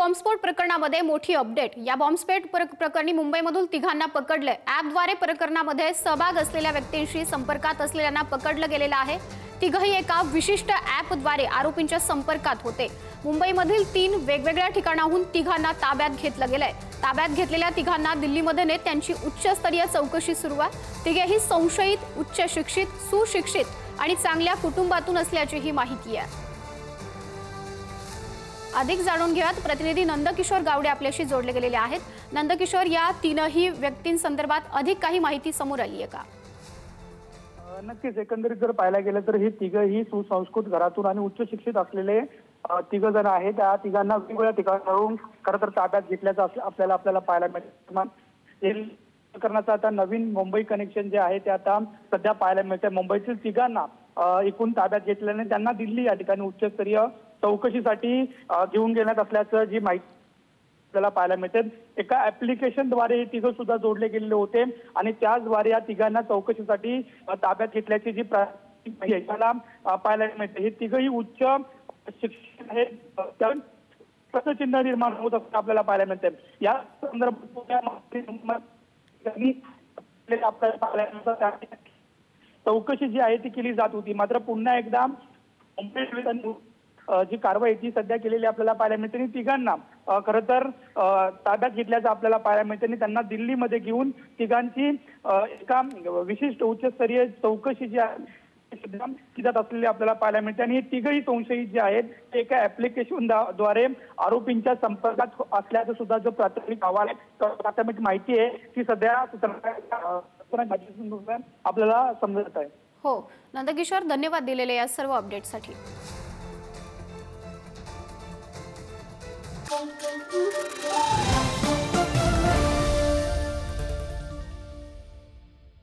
बॉम्बस्फोट प्रकरणामध्ये मोठी अपडेट। या बॉम्बस्फोट प्रकरणी मुंबईमधून तिघांना पकडले। ॲपद्वारे प्रकरणामध्ये सहभाग असलेल्या व्यक्तींशी संपर्कात असलेल्यांना पकडलं गेलेलं आहे। तिघही एका विशिष्ट ॲपद्वारे आरोपींच्या संपर्कात होते। मुंबईमधील 3 वेगवेगळ्या ठिकाणाहून तिघांना ताब्यात घेतलं गेलंय। ताब्यात घेतलेल्या तिघांना दिल्लीमध्ये नेत त्यांची उच्चस्तरीय चौकशी सुरू आहे। तिघेही संशयित, उच्च शिक्षित, सुशिक्षित आणि चांगल्या कुटुंबातून असल्याची ही माहिती आहे। अधिक जाणून घेऊयात, प्रतिनिधी नंदकिशोर गावडे आपल्याशी जोडले गेलेले आहेत। नंदकिशोर, या तीनही व्यक्तींसंदर्भात अधिक काही माहिती समोर आली आहे का? नक्कीच, एकंदरीत जर पाहायला गेलं तर हे तिघही सुसंस्कृत घरातून आणि उच्च शिक्षित असलेले तिघ जण आहेत। त्या तिघांना वेगवेगळ्या ठिकाणावरून खरं तर ताब्यात घेतल्याचं आपल्याला पाहायला मिळतं। प्रकरणाचं आता नवीन मुंबई कनेक्शन जे आहे ते आता सध्या पाहायला मिळतंय। मुंबईतील तिघांना एकूण ताब्यात घेतल्याने त्यांना दिल्ली या ठिकाणी उच्चस्तरीय चौकशीसाठी घेऊन गेल्यात असल्याचं जी माहिती आपल्याला पाहायला मिळते। एका ऍप्लिकेशनद्वारे हे तिघ सुद्धा जोडले गेलेले होते आणि त्याचद्वारे या तिघांना चौकशीसाठी ताब्यात घेतल्याची जी माहिती त्याला पाहायला मिळते। हे तिघही उच्च शिक्षण आहे, प्रश्नचिन्ह निर्माण होत असं आपल्याला पाहायला मिळते। या संदर्भात चौकशी जी आहे ती केली जात होती, मात्र पुन्हा एकदा जी कारवाई ती सध्या केलेली आपल्याला पाहायला मिळते आणि तिघांना खरं तर ताब्यात घेतल्याचं आपल्याला पाहायला मिळते आणि त्यांना दिल्लीमध्ये घेऊन तिघांची एका विशिष्ट उच्चस्तरीय चौकशी जी आहे जात असलेली आपल्याला पाहायला मिळते। आणि हे तिघही संशयित जे आहेत ते एका ऍप्लिकेशनद्वारे आरोपींच्या संपर्कात असल्याचं सुद्धा जो प्राथमिक अहवाल आहे, प्राथमिक माहिती आहे ती सध्या आपल्याला समजत आहे। हो, नंदकिशोर, धन्यवाद दिलेले या सर्व अपडेटसाठी।